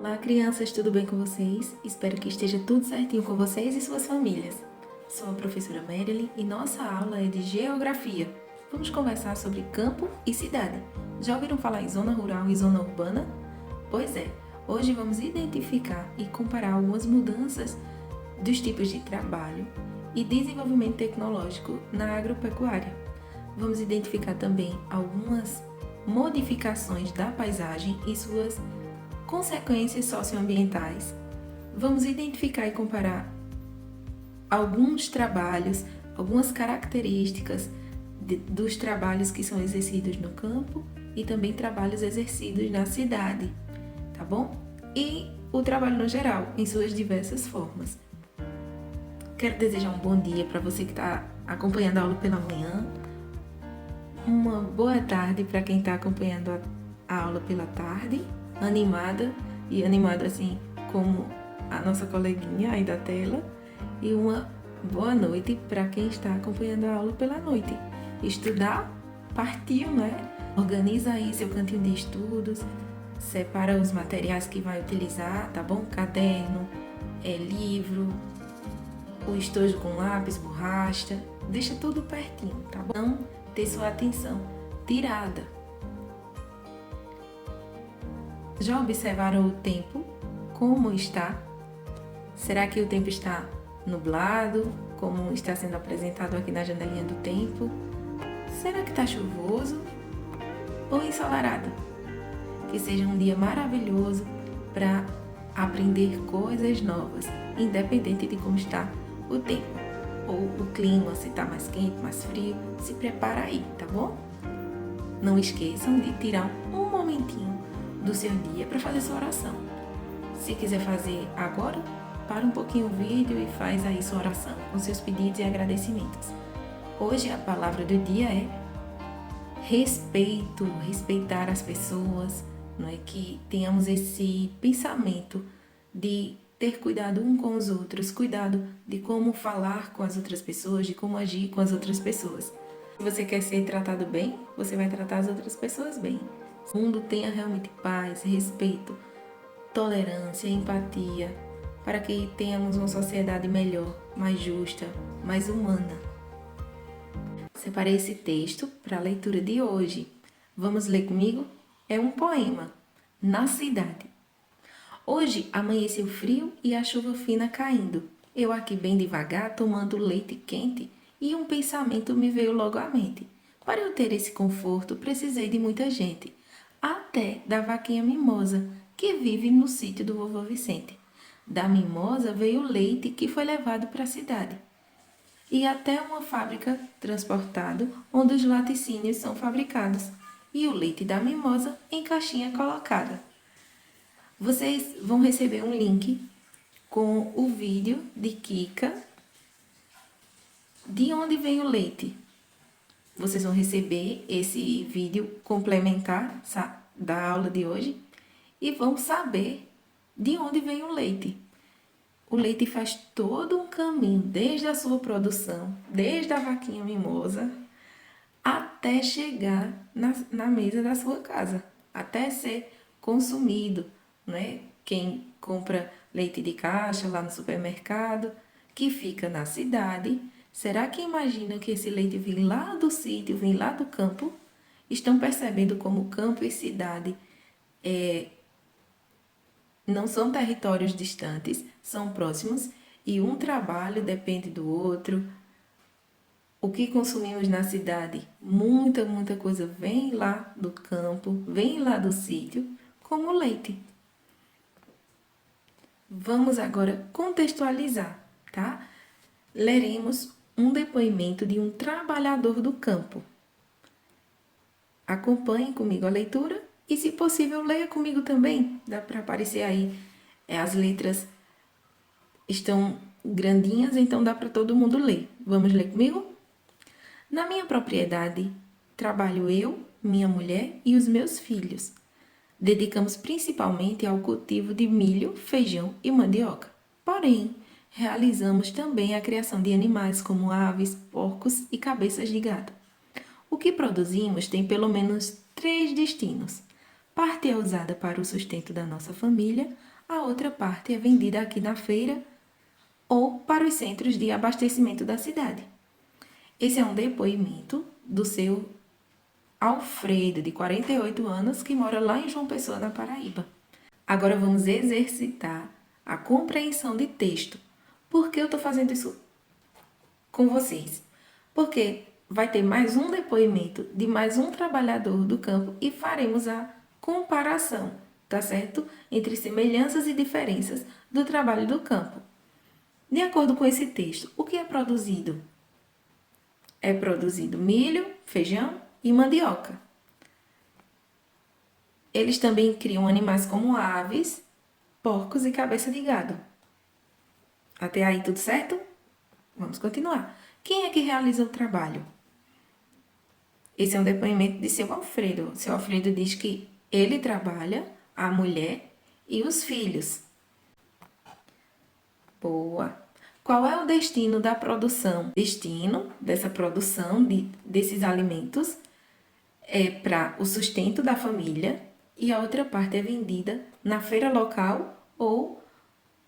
Olá, crianças, tudo bem com vocês? Espero que esteja tudo certinho com vocês e suas famílias. Sou a professora Marilyn e nossa aula é de Geografia. Vamos conversar sobre campo e cidade. Já ouviram falar em zona rural e zona urbana? Pois é, hoje vamos identificar e comparar algumas mudanças dos tipos de trabalho e desenvolvimento tecnológico na agropecuária. Vamos identificar também algumas modificações da paisagem e suas consequências socioambientais. Vamos identificar e comparar alguns trabalhos, algumas características dos trabalhos que são exercidos no campo e também trabalhos exercidos na cidade, tá bom? E o trabalho no geral, em suas diversas formas. Quero desejar um bom dia para você que está acompanhando a aula pela manhã, uma boa tarde para quem está acompanhando a aula pela tarde, animada e animado assim como a nossa coleguinha aí da tela, e uma boa noite para quem está acompanhando a aula pela noite. Estudar partiu, né? Organiza aí seu cantinho de estudos, separa os materiais que vai utilizar, tá bom? Caderno, livro, o estojo com lápis, borracha, deixa tudo pertinho, tá bom? Não ter sua atenção tirada. Já observaram o tempo? Como está? Será que o tempo está nublado, como está sendo apresentado aqui na janelinha do tempo? Será que está chuvoso ou ensolarado? Que seja um dia maravilhoso para aprender coisas novas, independente de como está o tempo ou o clima, se está mais quente, mais frio. Se prepara aí, tá bom? Não esqueçam de tirar um momentinho do seu dia para fazer sua oração. Se quiser fazer agora, para um pouquinho o vídeo e faz aí sua oração com seus pedidos e agradecimentos. Hoje a palavra do dia é respeito, respeitar as pessoas, não é? Que tenhamos esse pensamento de ter cuidado um com os outros, cuidado de como falar com as outras pessoas, de como agir com as outras pessoas. Se você quer ser tratado bem, você vai tratar as outras pessoas bem. O mundo tenha realmente paz, respeito, tolerância, empatia, para que tenhamos uma sociedade melhor, mais justa, mais humana. Separei esse texto para a leitura de hoje. Vamos ler comigo? É um poema. Na cidade. Hoje amanheceu frio e a chuva fina caindo. Eu aqui bem devagar tomando leite quente e um pensamento me veio logo à mente. Para eu ter esse conforto precisei de muita gente. Até da vaquinha mimosa, que vive no sítio do vovô Vicente. Da mimosa veio o leite que foi levado para a cidade. E até uma fábrica transportado, onde os laticínios são fabricados. E o leite da mimosa em caixinha colocada. Vocês vão receber um link com o vídeo de Kika, de onde vem o leite. Vocês vão receber esse vídeo complementar da aula de hoje e vão saber de onde vem o leite. O leite faz todo um caminho, desde a sua produção, desde a vaquinha mimosa, até chegar na mesa da sua casa, até ser consumido, né? Quem compra leite de caixa lá no supermercado, que fica na cidade, será que imagina que esse leite vem lá do sítio, vem lá do campo? Estão percebendo como campo e cidade não são territórios distantes, são próximos e um trabalho depende do outro. O que consumimos na cidade, muita coisa vem lá do campo, vem lá do sítio, como leite. Vamos agora contextualizar, tá? Leremos um depoimento de um trabalhador do campo. Acompanhem comigo a leitura e, se possível, leia comigo também. Dá para aparecer aí. As letras estão grandinhas, então dá para todo mundo ler. Vamos ler comigo? Na minha propriedade, trabalho eu, minha mulher e os meus filhos. Dedicamos principalmente ao cultivo de milho, feijão e mandioca. Porém, realizamos também a criação de animais como aves, porcos e cabeças de gado. O que produzimos tem pelo menos 3 destinos: Parte é usada para o sustento da nossa família, a outra parte é vendida aqui na feira ou para os centros de abastecimento da cidade. Esse é um depoimento do seu Alfredo, de 48 anos, que mora lá em João Pessoa, na Paraíba. Agora vamos exercitar a compreensão de texto. Por que eu estou fazendo isso com vocês? Porque vai ter mais um depoimento de mais um trabalhador do campo e faremos a comparação, tá certo? Entre semelhanças e diferenças do trabalho do campo. De acordo com esse texto, o que é produzido? É produzido milho, feijão e mandioca. Eles também criam animais como aves, porcos e cabeça de gado. Até aí tudo certo? Vamos continuar. Quem é que realiza o trabalho? Esse é um depoimento de seu Alfredo. Seu Alfredo diz que ele trabalha, a mulher e os filhos. Boa. Qual é o destino da produção? Destino dessa produção desses alimentos é para o sustento da família e a outra parte é vendida na feira local ou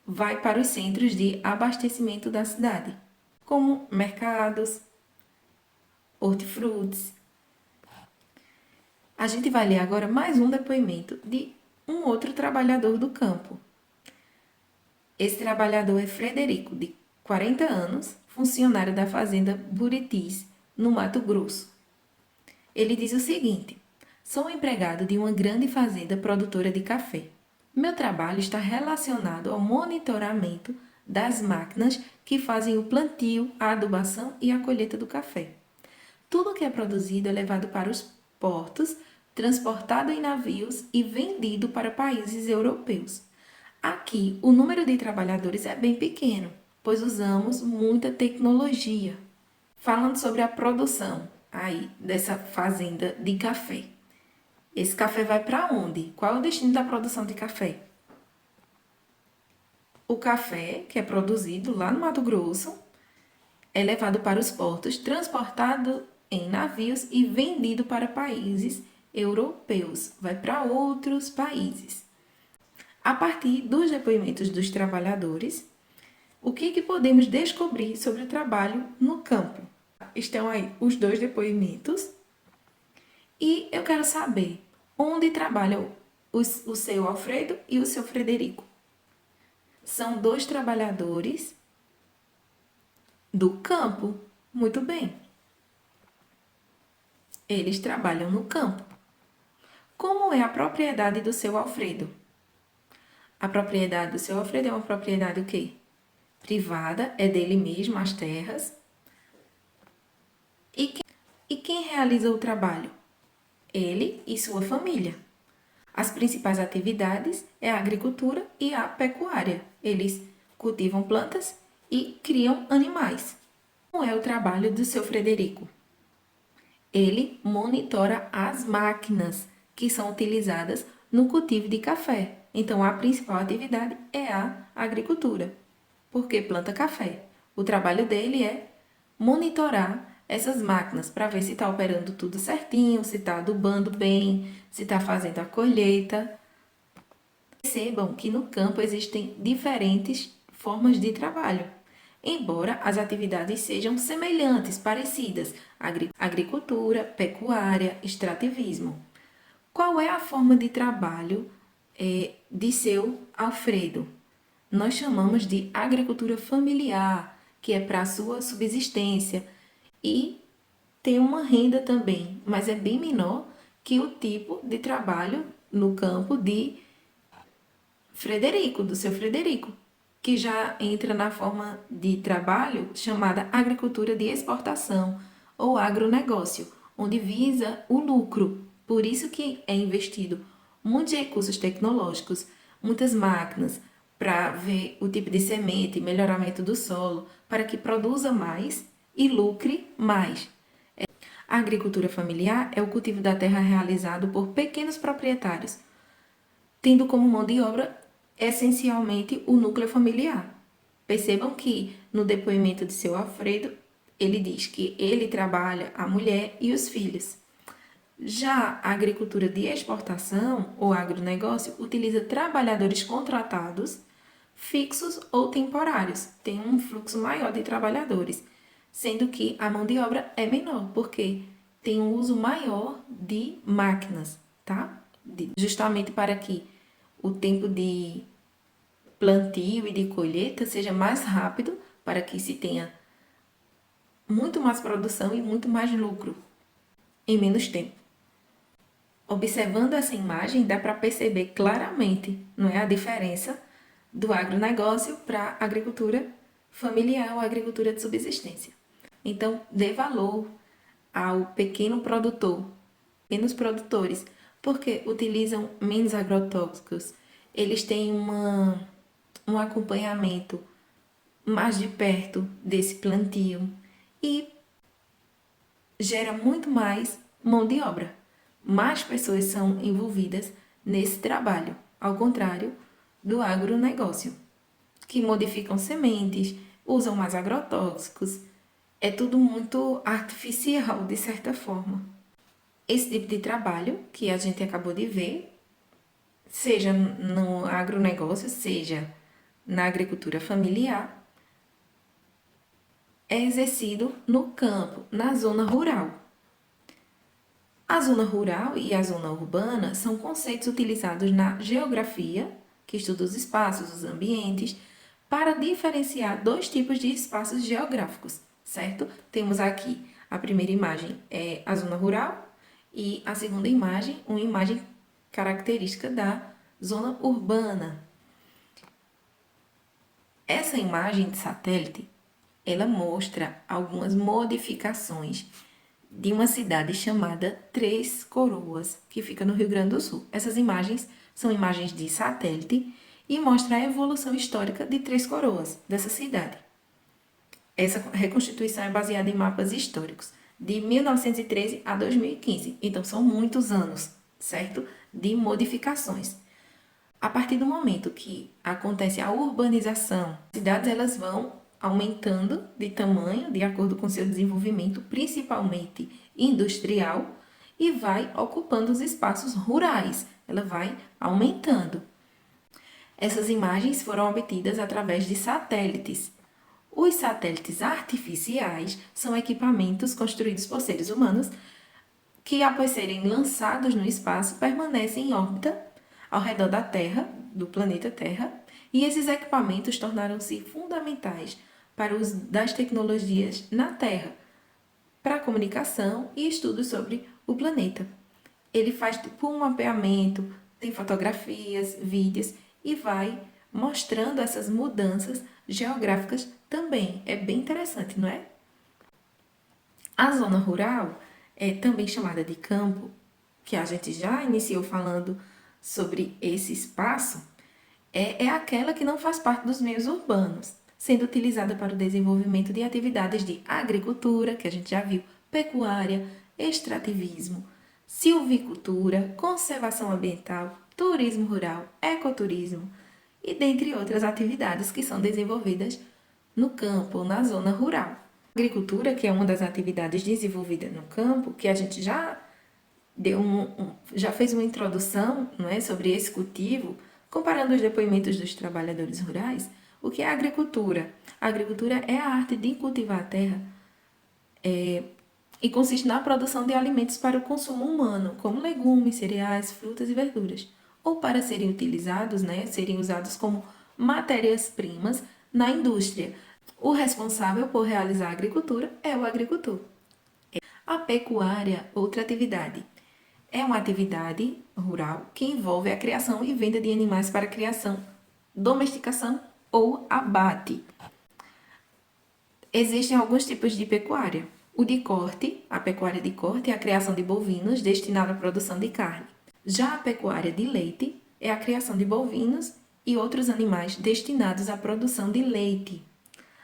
vai para os centros de abastecimento da cidade, como mercados, hortifrutis. A gente vai ler agora mais um depoimento de um outro trabalhador do campo. Esse trabalhador é Frederico, de 40 anos, funcionário da fazenda Buritis, no Mato Grosso. Ele diz o seguinte: sou empregado de uma grande fazenda produtora de café. Meu trabalho está relacionado ao monitoramento das máquinas que fazem o plantio, a adubação e a colheita do café. Tudo que é produzido é levado para os portos, transportado em navios e vendido para países europeus. Aqui, o número de trabalhadores é bem pequeno, pois usamos muita tecnologia. Falando sobre a produção aí dessa fazenda de café. Esse café vai para onde? Qual é o destino da produção de café? O café, que é produzido lá no Mato Grosso, é levado para os portos, transportado em navios e vendido para países europeus. Vai para outros países. A partir dos depoimentos dos trabalhadores, o que podemos descobrir sobre o trabalho no campo? Estão aí os dois depoimentos. E eu quero saber onde trabalham o seu Alfredo e o seu Frederico. São dois trabalhadores do campo. Muito bem. Eles trabalham no campo. Como é a propriedade do seu Alfredo? A propriedade do seu Alfredo é uma propriedade o quê? Privada, é dele mesmo as terras. E quem realiza o trabalho? Ele e sua família. As principais atividades é a agricultura e a pecuária. Eles cultivam plantas e criam animais. Como é o trabalho do seu Frederico? Ele monitora as máquinas que são utilizadas no cultivo de café. Então, a principal atividade é a agricultura, porque planta café. O trabalho dele é monitorar essas máquinas para ver se está operando tudo certinho, se está adubando bem, se está fazendo a colheita. Percebam que no campo existem diferentes formas de trabalho, embora as atividades sejam semelhantes, parecidas: agricultura, pecuária, extrativismo. Qual é a forma de trabalho de seu Alfredo? Nós chamamos de agricultura familiar, que é para a sua subsistência e tem uma renda também, mas é bem menor que o tipo de trabalho no campo de Frederico, do seu Frederico, que já entra na forma de trabalho chamada agricultura de exportação ou agronegócio, onde visa o lucro. Por isso que é investido muitos recursos tecnológicos, muitas máquinas para ver o tipo de semente, melhoramento do solo, para que produza mais e lucre mais. A agricultura familiar é o cultivo da terra realizado por pequenos proprietários, tendo como mão de obra essencialmente o núcleo familiar. Percebam que no depoimento de seu Alfredo, ele diz que ele trabalha, a mulher e os filhos. Já a agricultura de exportação, ou agronegócio, utiliza trabalhadores contratados, fixos ou temporários. Tem um fluxo maior de trabalhadores, sendo que a mão de obra é menor, porque tem um uso maior de máquinas, tá? Justamente para que o tempo de plantio e de colheita seja mais rápido, para que se tenha muito mais produção e muito mais lucro em menos tempo. Observando essa imagem, dá para perceber claramente, não é, a diferença do agronegócio para a agricultura familiar ou agricultura de subsistência. Então, dê valor ao pequeno produtor, pequenos produtores, porque utilizam menos agrotóxicos, eles têm um acompanhamento mais de perto desse plantio e gera muito mais mão de obra. Mais pessoas são envolvidas nesse trabalho, ao contrário do agronegócio, que modificam sementes, usam mais agrotóxicos. É tudo muito artificial, de certa forma. Esse tipo de trabalho que a gente acabou de ver, seja no agronegócio, seja na agricultura familiar, é exercido no campo, na zona rural. A zona rural e a zona urbana são conceitos utilizados na geografia, que estuda os espaços, os ambientes, para diferenciar dois tipos de espaços geográficos, certo? Temos aqui a primeira imagem é a zona rural e a segunda imagem, uma imagem característica da zona urbana. Essa imagem de satélite, ela mostra algumas modificações de uma cidade chamada Três Coroas, que fica no Rio Grande do Sul. Essas imagens são imagens de satélite e mostram a evolução histórica de Três Coroas, dessa cidade. Essa reconstituição é baseada em mapas históricos, de 1913 a 2015. Então, são muitos anos, certo? De modificações. A partir do momento que acontece a urbanização, as cidades elas vão aumentando de tamanho de acordo com seu desenvolvimento, principalmente industrial, e vai ocupando os espaços rurais. Ela vai aumentando. Essas imagens foram obtidas através de satélites. Os satélites artificiais são equipamentos construídos por seres humanos que, após serem lançados no espaço, permanecem em órbita ao redor da Terra, do planeta Terra, e esses equipamentos tornaram-se fundamentais para o uso das tecnologias na Terra, para a comunicação e estudos sobre o planeta. Ele faz tipo um mapeamento, tem fotografias, vídeos e vai mostrando essas mudanças geográficas também. É bem interessante, não é? A zona rural é também chamada de campo, que a gente já iniciou falando sobre esse espaço, é aquela que não faz parte dos meios urbanos, sendo utilizada para o desenvolvimento de atividades de agricultura, que a gente já viu, pecuária, extrativismo, silvicultura, conservação ambiental, turismo rural, ecoturismo e dentre outras atividades que são desenvolvidas no campo ou na zona rural. A agricultura, que é uma das atividades desenvolvidas no campo, que a gente já já fez uma introdução, não é, sobre esse cultivo, comparando os depoimentos dos trabalhadores rurais, o que é a agricultura? A agricultura é a arte de cultivar a terra e consiste na produção de alimentos para o consumo humano, como legumes, cereais, frutas e verduras, ou para serem utilizados, né, serem usados como matérias-primas na indústria. O responsável por realizar a agricultura é o agricultor. A pecuária, outra atividade. É uma atividade rural que envolve a criação e venda de animais para criação, domesticação ou abate. Existem alguns tipos de pecuária. O de corte, a pecuária de corte é a criação de bovinos destinada à produção de carne. Já a pecuária de leite é a criação de bovinos e outros animais destinados à produção de leite.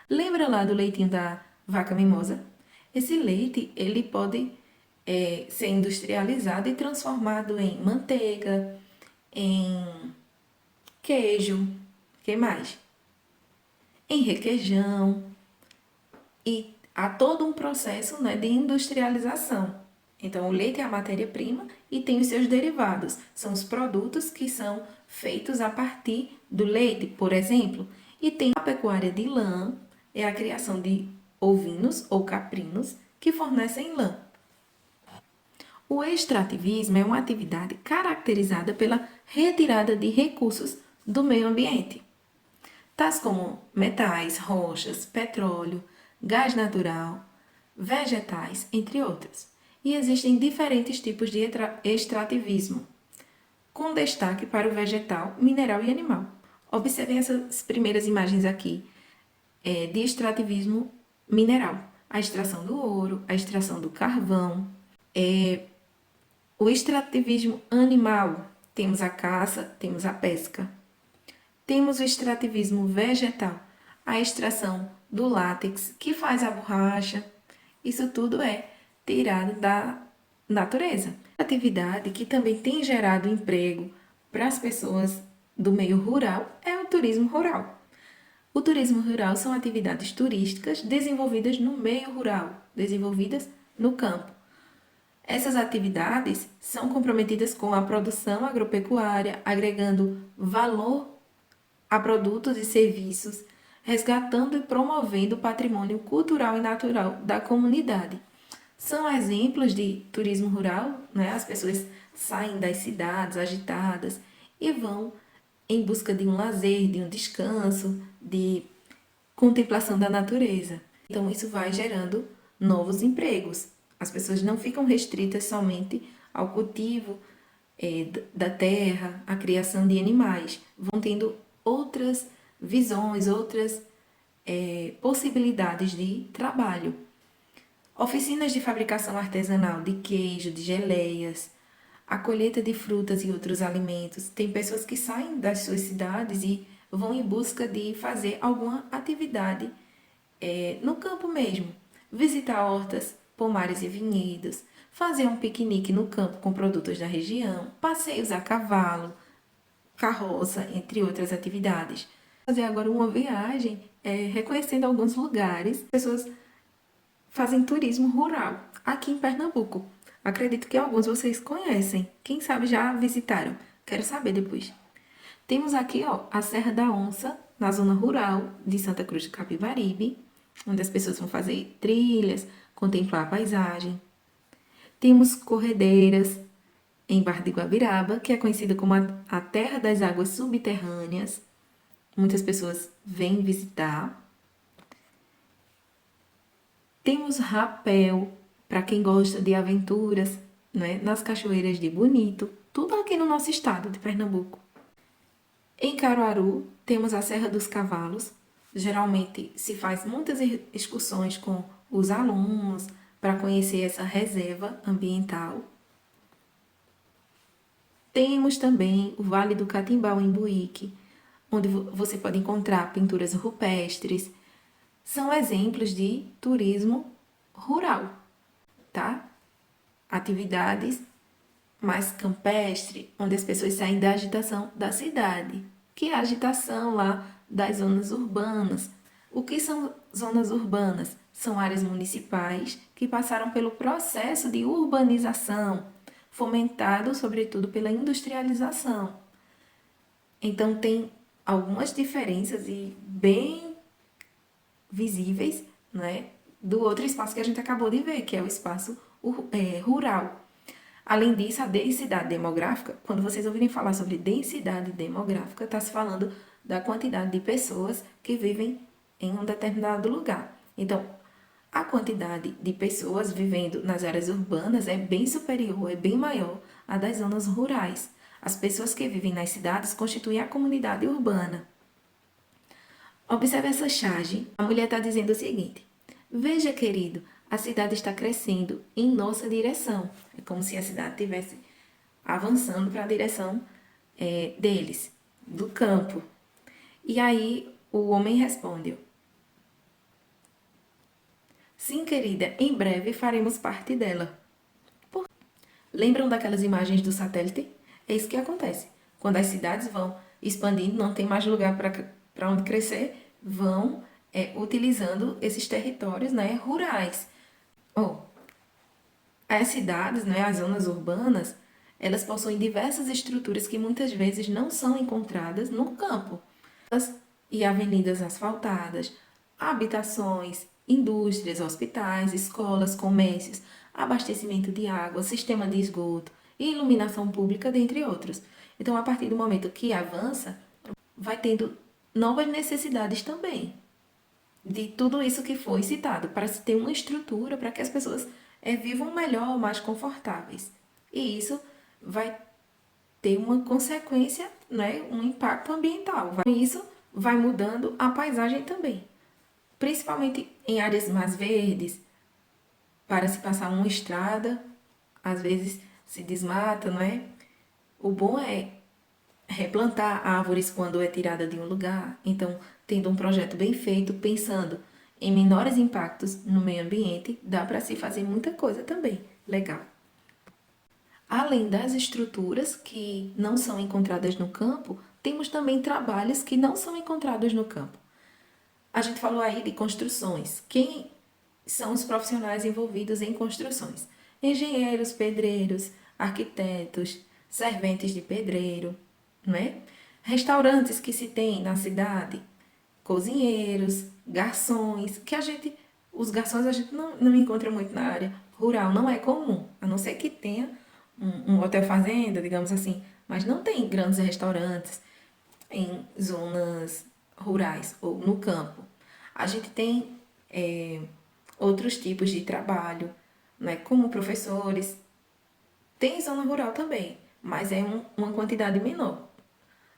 Lembra lá do leitinho da vaca mimosa? Esse leite, ele pode ser industrializado e transformado em manteiga, em queijo, que mais? Em requeijão. E há todo um processo, né, de industrialização. Então, o leite é a matéria-prima e tem os seus derivados. São os produtos que são feitos a partir do leite, por exemplo. E tem a pecuária de lã, é a criação de ovinos ou caprinos que fornecem lã. O extrativismo é uma atividade caracterizada pela retirada de recursos do meio ambiente, tais como metais, rochas, petróleo, gás natural, vegetais, entre outros. E existem diferentes tipos de extrativismo, com destaque para o vegetal, mineral e animal. Observem essas primeiras imagens aqui de extrativismo mineral. A extração do ouro, a extração do carvão, o extrativismo animal. Temos a caça, temos a pesca. Temos o extrativismo vegetal, a extração do látex, que faz a borracha. Isso tudo é tirado da natureza. Atividade que também tem gerado emprego para as pessoas do meio rural é o turismo rural. O turismo rural são atividades turísticas desenvolvidas no meio rural, desenvolvidas no campo. Essas atividades são comprometidas com a produção agropecuária, agregando valor a produtos e serviços, resgatando e promovendo o patrimônio cultural e natural da comunidade. São exemplos de turismo rural, né? As pessoas saem das cidades agitadas e vão em busca de um lazer, de um descanso, de contemplação da natureza. Então, isso vai gerando novos empregos. As pessoas não ficam restritas somente ao cultivo da terra, à criação de animais. Vão tendo outras visões, outras possibilidades de trabalho. Oficinas de fabricação artesanal de queijo, de geleias, a colheita de frutas e outros alimentos. Tem pessoas que saem das suas cidades e vão em busca de fazer alguma atividade no campo mesmo. Visitar hortas, pomares e vinhedos, fazer um piquenique no campo com produtos da região, passeios a cavalo, carroça, entre outras atividades. Fazer agora uma viagem reconhecendo alguns lugares. Pessoas fazem turismo rural aqui em Pernambuco. Acredito que alguns vocês conhecem. Quem sabe já visitaram. Quero saber depois. Temos aqui a Serra da Onça, na zona rural de Santa Cruz de Capibaribe, onde as pessoas vão fazer trilhas, contemplar a paisagem. Temos corredeiras em Barra de Guabiraba, que é conhecida como a Terra das Águas Subterrâneas. Muitas pessoas vêm visitar. Temos rapel, para quem gosta de aventuras, né? Nas cachoeiras de Bonito, tudo aqui no nosso estado de Pernambuco. Em Caruaru, temos a Serra dos Cavalos. Geralmente se faz muitas excursões com os alunos para conhecer essa reserva ambiental. Temos também o Vale do Catimbau, em Buíque, onde você pode encontrar pinturas rupestres. São exemplos de turismo rural, tá? Atividades mais campestre, onde as pessoas saem da agitação da cidade, que é a agitação lá das zonas urbanas. O que são zonas urbanas? São áreas municipais que passaram pelo processo de urbanização, fomentado sobretudo pela industrialização. Então tem algumas diferenças e bem visíveis, né, do outro espaço que a gente acabou de ver, que é o espaço rural. Além disso, a densidade demográfica, quando vocês ouvirem falar sobre densidade demográfica, está se falando da quantidade de pessoas que vivem em um determinado lugar. Então, a quantidade de pessoas vivendo nas áreas urbanas é bem superior, é bem maior à das zonas rurais. As pessoas que vivem nas cidades constituem a comunidade urbana. Observe essa charge. A mulher está dizendo o seguinte: veja, querido, a cidade está crescendo em nossa direção. É como se a cidade estivesse avançando para a direção deles, do campo. E aí o homem responde: sim, querida, em breve faremos parte dela. Lembram daquelas imagens do satélite? É isso que acontece. Quando as cidades vão expandindo, não tem mais lugar para onde crescer, vão utilizando esses territórios, né, rurais. As cidades, né, as zonas urbanas, elas possuem diversas estruturas que muitas vezes não são encontradas no campo. E avenidas asfaltadas, habitações, indústrias, hospitais, escolas, comércios, abastecimento de água, sistema de esgoto, iluminação pública, dentre outros. Então, a partir do momento que avança, vai tendo novas necessidades também de tudo isso que foi citado, para se ter uma estrutura para que as pessoas vivam melhor, mais confortáveis. E isso vai ter uma consequência, né, um impacto ambiental. Isso vai mudando a paisagem também, principalmente em áreas mais verdes, para se passar uma estrada, às vezes se desmata, não é? O bom é replantar árvores quando é tirada de um lugar. Então, tendo um projeto bem feito, pensando em menores impactos no meio ambiente, dá para se fazer muita coisa também legal. Além das estruturas que não são encontradas no campo, temos também trabalhos que não são encontrados no campo. A gente falou aí de construções. Quem são os profissionais envolvidos em construções? Engenheiros, pedreiros, arquitetos, serventes de pedreiro, não é? Restaurantes que se tem na cidade, cozinheiros, garçons, os garçons a gente não encontra muito na área rural, não é comum, a não ser que tenha um hotel fazenda, digamos assim, mas não tem grandes restaurantes em zonas rurais ou no campo. A gente tem outros tipos de trabalho, né, como professores. Tem zona rural também, mas é uma quantidade menor.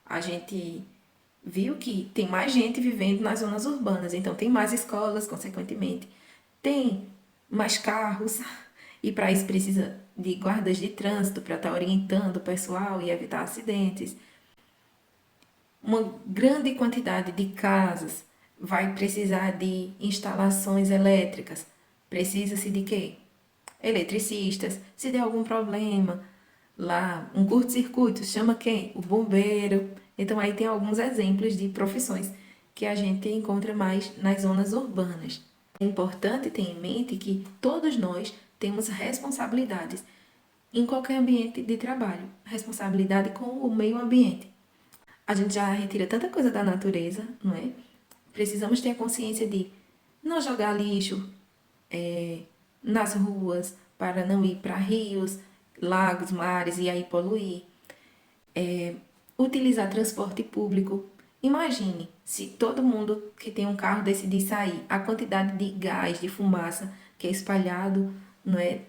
A gente viu que tem mais gente vivendo nas zonas urbanas, então tem mais escolas, consequentemente, tem mais carros, e para isso precisa de guardas de trânsito para estar orientando o pessoal e evitar acidentes. Uma grande quantidade de casas vai precisar de instalações elétricas. Precisa-se de quê? Eletricistas. Se der algum problema lá, um curto-circuito, chama quem? O bombeiro. Então aí tem alguns exemplos de profissões que a gente encontra mais nas zonas urbanas. É importante ter em mente que todos nós temos responsabilidades em qualquer ambiente de trabalho, responsabilidade com o meio ambiente. A gente já retira tanta coisa da natureza, não é? Precisamos ter a consciência de não jogar lixo nas ruas, para não ir para rios, lagos, mares e aí poluir. Utilizar transporte público. Imagine se todo mundo que tem um carro decidir sair, a quantidade de gás, de fumaça que é espalhado, não é,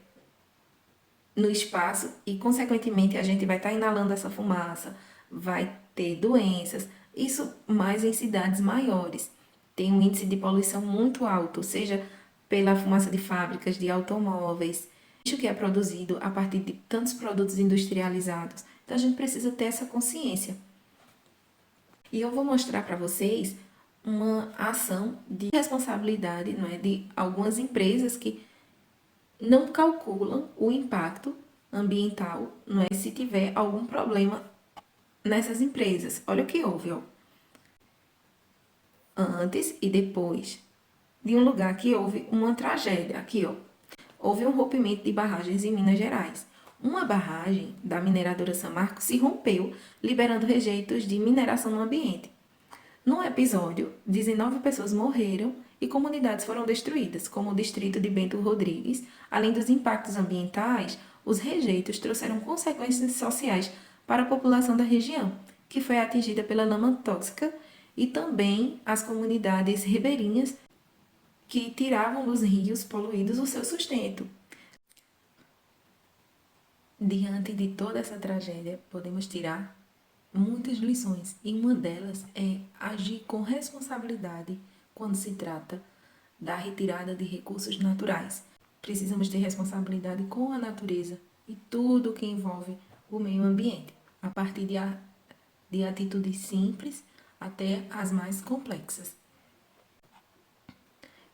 no espaço e, consequentemente, a gente vai estar inalando essa fumaça, vai ter doenças, isso mais em cidades maiores. Tem um índice de poluição muito alto, seja pela fumaça de fábricas, de automóveis, isso que é produzido a partir de tantos produtos industrializados. Então, a gente precisa ter essa consciência. E eu vou mostrar para vocês uma ação de responsabilidade, não é, de algumas empresas que não calculam o impacto ambiental, não é, se tiver algum problema nessas empresas. Olha o que houve, ó. Antes e depois de um lugar que houve uma tragédia, aqui, ó. Houve um rompimento de barragens em Minas Gerais. Uma barragem da mineradora Samarco se rompeu, liberando rejeitos de mineração no ambiente. Num episódio, 19 pessoas morreram e comunidades foram destruídas, como o distrito de Bento Rodrigues. Além dos impactos ambientais, os rejeitos trouxeram consequências sociais para a população da região, que foi atingida pela lama tóxica, e também as comunidades ribeirinhas que tiravam dos rios poluídos o seu sustento. Diante de toda essa tragédia, podemos tirar muitas lições, e uma delas é agir com responsabilidade quando se trata da retirada de recursos naturais. Precisamos ter responsabilidade com a natureza e tudo que envolve o meio ambiente, a partir de atitudes simples até as mais complexas.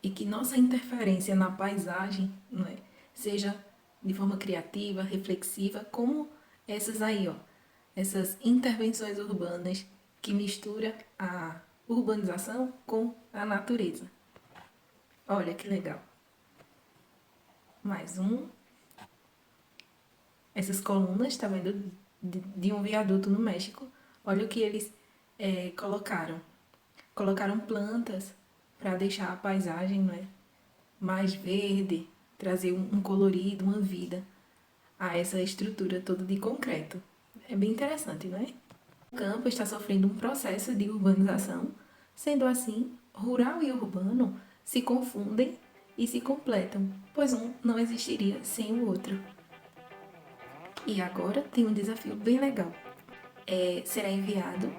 E que nossa interferência na paisagem, não é, seja de forma criativa, reflexiva, como essas aí, ó, essas intervenções urbanas que mistura a urbanização com a natureza. Olha que legal. Mais um. essas colunas, tá vendo? De um viaduto no México. Olha o que eles colocaram. Colocaram plantas para deixar a paisagem, não é, mais verde, trazer um colorido, uma vida a essa estrutura toda de concreto. É bem interessante, não é? O campo está sofrendo um processo de urbanização, sendo assim, rural e urbano se confundem e se completam, pois um não existiria sem o outro. E agora tem um desafio bem legal. Será enviado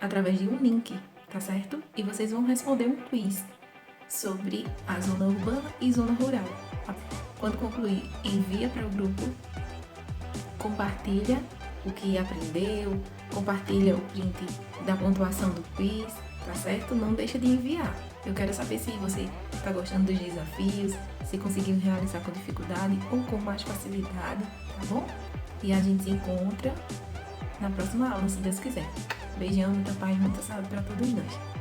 através de um link, tá certo? E vocês vão responder um quiz sobre a zona urbana e zona rural. Quando concluir, envia para o grupo, compartilha o que aprendeu, compartilha o print da pontuação do quiz, tá certo? Não deixa de enviar. Eu quero saber se você está gostando dos desafios, se conseguiu realizar com dificuldade ou com mais facilidade, tá bom? E a gente se encontra na próxima aula, se Deus quiser. Beijão, muita paz, muita saúde para todos nós.